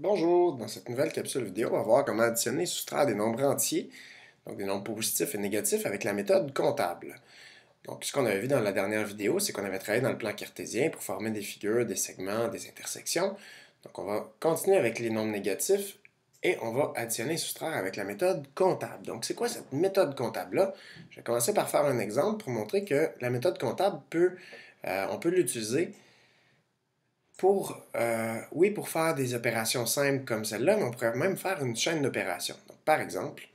Bonjour, dans cette nouvelle capsule vidéo, on va voir comment additionner et soustraire des nombres entiers, donc des nombres positifs et négatifs avec la méthode comptable. Donc ce qu'on avait vu dans la dernière vidéo, c'est qu'on avait travaillé dans le plan cartésien pour former des figures, des segments, des intersections. Donc on va continuer avec les nombres négatifs et on va additionner et soustraire avec la méthode comptable. Donc c'est quoi cette méthode comptable-là? Je vais commencer par faire un exemple pour montrer que la méthode comptable on peut l'utiliser pour faire des opérations simples comme celle-là, mais on pourrait même faire une chaîne d'opérations. Donc, par exemple,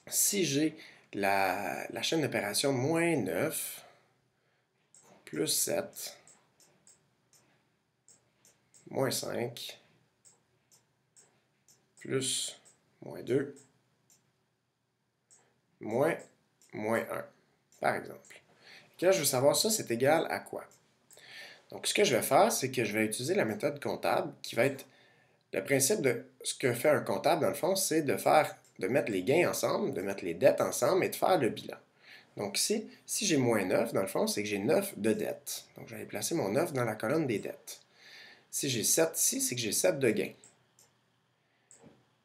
si j'ai la chaîne d'opération moins 9 plus 7 moins 5 plus moins 2 moins moins 1, par exemple. Et là, je veux savoir ça, c'est égal à quoi? Donc, ce que je vais faire, c'est que je vais utiliser la méthode comptable qui va être le principe de ce que fait un comptable, dans le fond, c'est de mettre les gains ensemble, de mettre les dettes ensemble et de faire le bilan. Donc ici, si j'ai moins 9, dans le fond, c'est que j'ai 9 de dettes. Donc je vais aller placer mon 9 dans la colonne des dettes. Si j'ai 7 ici, c'est que j'ai 7 de gains.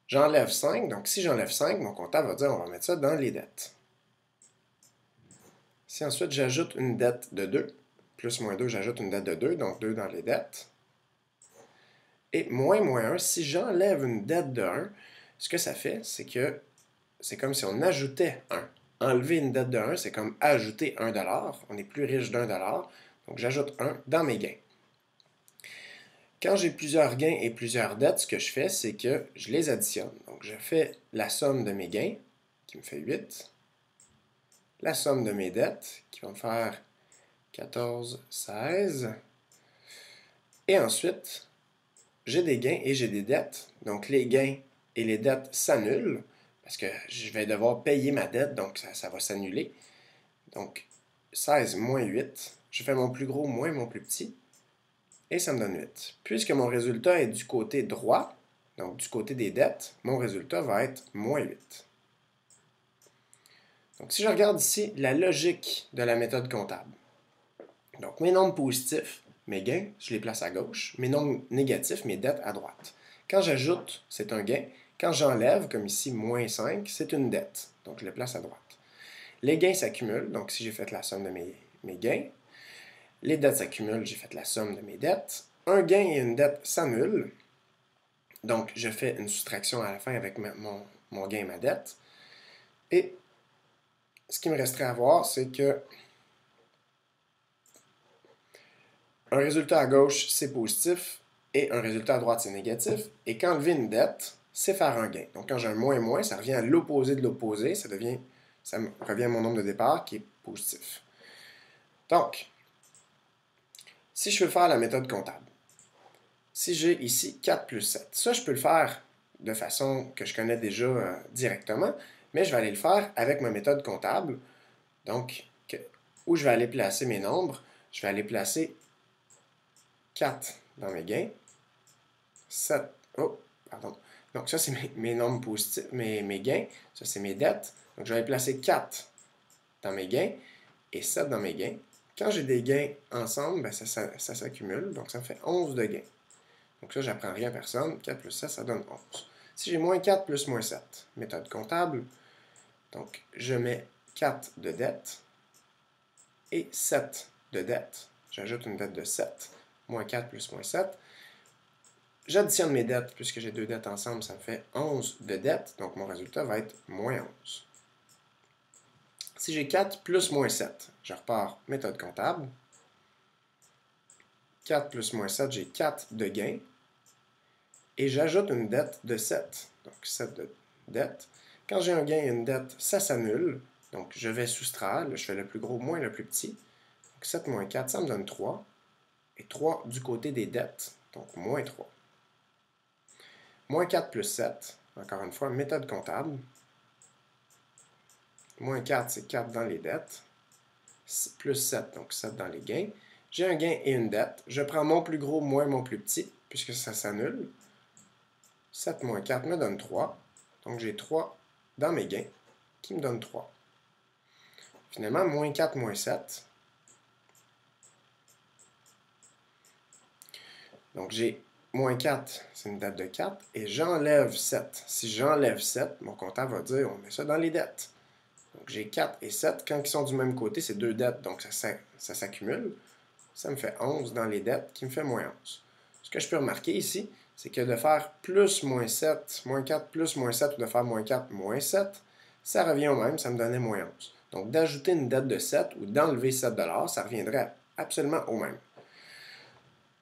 J'enlève 5, donc si j'enlève 5, mon comptable va dire on va mettre ça dans les dettes. Si ensuite j'ajoute une dette de 2, plus moins 2, j'ajoute une dette de 2, donc 2 dans les dettes. Et moins 1, si j'enlève une dette de 1, ce que ça fait, c'est que c'est comme si on ajoutait 1. Enlever une dette de 1, c'est comme ajouter 1 $. On est plus riche d'1 $. Donc j'ajoute 1 dans mes gains. Quand j'ai plusieurs gains et plusieurs dettes, ce que je fais, c'est que je les additionne. Donc je fais la somme de mes gains, qui me fait 8, la somme de mes dettes, qui va me faire 14, 16, et ensuite, j'ai des gains et j'ai des dettes. Donc les gains et les dettes s'annulent, parce que je vais devoir payer ma dette, donc ça va s'annuler. Donc 16 moins 8, je fais mon plus gros moins mon plus petit, et ça me donne 8. Puisque mon résultat est du côté droit, donc du côté des dettes, mon résultat va être moins 8. Donc si je regarde ici la logique de la méthode comptable, donc mes nombres positifs, mes gains, je les place à gauche, mes nombres négatifs, mes dettes à droite. Quand j'ajoute, c'est un gain. Quand j'enlève, comme ici, moins 5, c'est une dette. Donc je les place à droite. Les gains s'accumulent, donc si j'ai fait la somme de mes gains, les dettes s'accumulent, j'ai fait la somme de mes dettes. Un gain et une dette s'annulent, donc je fais une soustraction à la fin avec mon gain et ma dette. Et ce qui me resterait à voir, c'est que un résultat à gauche, c'est positif, et un résultat à droite, c'est négatif. Et qu'enlever une dette, c'est faire un gain. Donc quand j'ai un moins, ça revient à l'opposé de l'opposé, ça me revient à mon nombre de départ qui est positif. Donc, si je veux faire la méthode comptable, si j'ai ici 4 plus 7, ça je peux le faire de façon que je connais déjà directement, mais je vais aller le faire avec ma méthode comptable. Donc, où je vais aller placer mes nombres, je vais aller placer 4 dans mes gains, 7, oh, pardon. Donc ça c'est mes nombres positifs, mes gains, ça c'est mes dettes. Donc je vais aller placer 4 dans mes gains et 7 dans mes gains. Quand j'ai des gains ensemble, ben ça s'accumule, donc ça me fait 11 de gains. Donc ça, j'apprends rien à personne. 4 plus 7, ça donne 11. Si j'ai moins 4 plus moins 7, méthode comptable, donc je mets 4 de dette et 7 de dette. J'ajoute une dette de 7. Moins 4 plus moins 7. J'additionne mes dettes, puisque j'ai deux dettes ensemble, ça me fait 11 de dettes. Donc mon résultat va être moins 11. Si j'ai 4 plus moins 7, je repars méthode comptable. 4 plus moins 7, j'ai 4 de gains. Et j'ajoute une dette de 7. Donc 7 de dette. Quand j'ai un gain et une dette, ça s'annule. Donc je vais soustraire. Là, je fais le plus gros moins le plus petit. Donc 7 moins 4, ça me donne 3. Et 3 du côté des dettes. Donc moins 3. Moins 4 plus 7. Encore une fois, méthode comptable. Moins 4, c'est 4 dans les dettes. Plus 7, donc 7 dans les gains. J'ai un gain et une dette. Je prends mon plus gros moins mon plus petit, puisque ça s'annule. 7 moins 4 me donne 3. Donc j'ai 3 dans mes gains, qui me donne 3. Finalement, moins 4 moins 7. Donc j'ai moins 4, c'est une dette de 4. Et j'enlève 7. Si j'enlève 7, mon comptable va dire, on met ça dans les dettes. Donc j'ai 4 et 7. Quand ils sont du même côté, c'est deux dettes, donc ça s'accumule. Ça me fait 11 dans les dettes, qui me fait moins 11. Ce que je peux remarquer ici, c'est que de faire plus moins 7, moins 4 plus moins 7, ou de faire moins 4 moins 7, ça revient au même, ça me donnait moins 11. Donc d'ajouter une dette de 7 ou d'enlever 7 $, ça reviendrait absolument au même.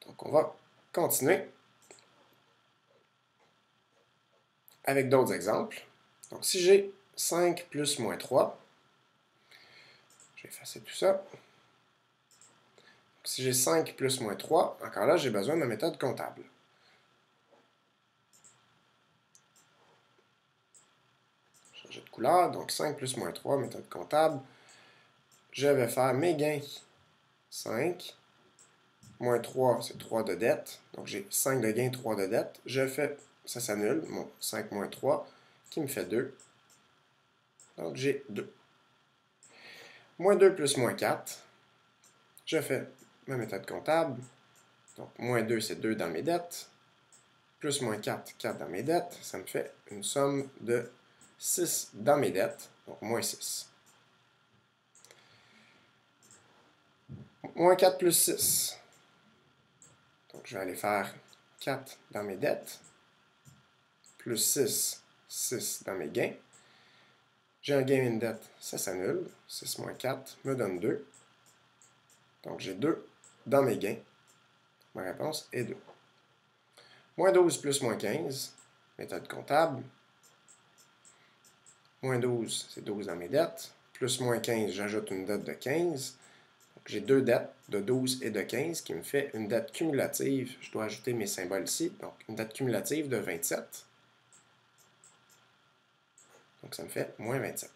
Donc on va continuer avec d'autres exemples. Donc si j'ai 5 plus moins 3, je vais effacer tout ça. Si j'ai 5 plus moins 3, encore là, j'ai besoin de ma méthode comptable. Changer de couleur, donc 5 plus moins 3, méthode comptable. Je vais faire mes gains. 5, moins 3, c'est 3 de dette. Donc j'ai 5 de gains, 3 de dette. Je fais, ça s'annule, mon 5 moins 3, qui me fait 2. Donc j'ai 2. Moins 2 plus moins 4. Je fais ma méthode comptable. Donc moins 2, c'est 2 dans mes dettes. Plus moins 4, 4 dans mes dettes. Ça me fait une somme de 6 dans mes dettes. Donc moins 6. Moins 4 plus 6. Donc je vais aller faire 4 dans mes dettes. Plus 6, 6 dans mes gains. J'ai un gain et une dette, ça s'annule. 6 moins 4 me donne 2. Donc j'ai 2 dans mes gains. Ma réponse est 2. Moins 12 plus moins 15, méthode comptable. Moins 12, c'est 12 dans mes dettes. Plus moins 15, j'ajoute une dette de 15. Donc j'ai deux dettes de 12 et de 15 qui me fait une dette cumulative. Je dois ajouter mes symboles ici. Donc une dette cumulative de 27. Donc ça me fait moins 27.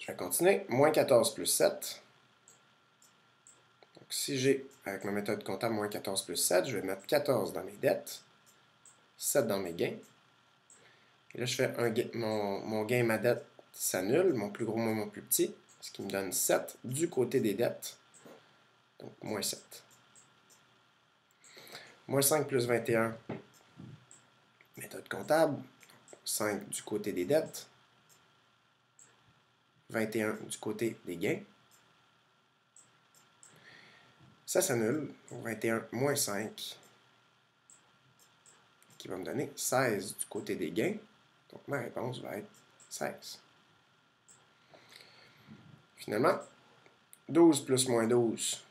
Je vais continuer. Moins 14 plus 7. Donc si j'ai, avec ma méthode comptable, moins 14 plus 7, je vais mettre 14 dans mes dettes, 7 dans mes gains. Et là, je fais un gain, mon gain et ma dette s'annulent, mon plus gros moins mon plus petit, ce qui me donne 7 du côté des dettes. Donc moins 7. Moins 5 plus 21, méthode comptable. 5 du côté des dettes. 21 du côté des gains. Ça s'annule. 21 moins 5, qui va me donner 16 du côté des gains. Donc ma réponse va être 16. Finalement, 12 plus moins 12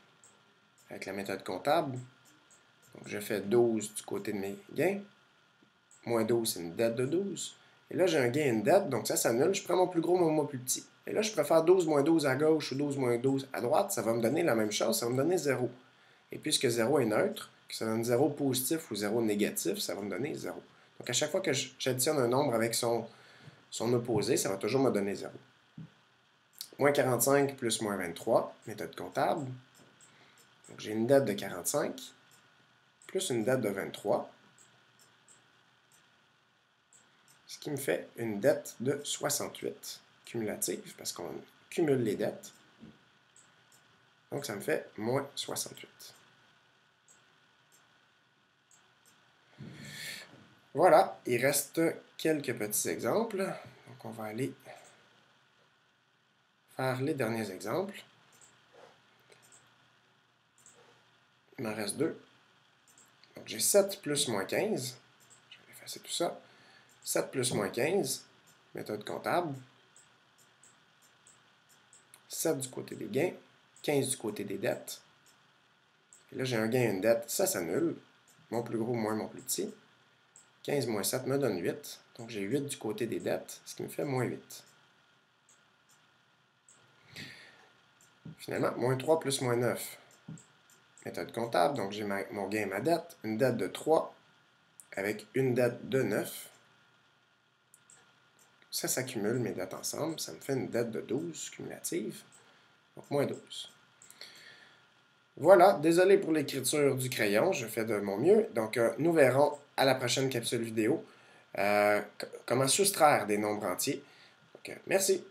avec la méthode comptable. Donc je fais 12 du côté de mes gains. Moins 12, c'est une dette de 12. Et là, j'ai un gain et une dette, donc ça s'annule. Je prends mon plus gros, mon plus petit. Et là, je préfère 12 moins 12 à gauche ou 12 moins 12 à droite. Ça va me donner la même chose, ça va me donner 0. Et puisque 0 est neutre, que ça donne 0 positif ou 0 négatif, ça va me donner 0. Donc à chaque fois que j'additionne un nombre avec son opposé, ça va toujours me donner 0. Moins 45 plus moins 23, méthode comptable. Donc j'ai une dette de 45 plus une dette de 23. Ce qui me fait une dette de 68 cumulative, parce qu'on cumule les dettes. Donc ça me fait moins 68. Voilà, il reste quelques petits exemples. Donc on va aller faire les derniers exemples. Il m'en reste deux. Donc j'ai 7 plus moins 15. Je vais effacer tout ça. 7 plus moins 15, méthode comptable. 7 du côté des gains, 15 du côté des dettes. Et là, j'ai un gain et une dette, ça s'annule. Mon plus gros moins mon plus petit. 15 moins 7 me donne 8. Donc j'ai 8 du côté des dettes, ce qui me fait moins 8. Finalement, moins 3 plus moins 9. Méthode comptable, donc j'ai mon gain et ma dette. Une dette de 3 avec une dette de 9. Ça s'accumule mes dettes ensemble. Ça me fait une dette de 12 cumulative. Donc moins 12. Voilà, désolé pour l'écriture du crayon, je fais de mon mieux. Donc nous verrons à la prochaine capsule vidéo comment soustraire des nombres entiers. Donc, merci.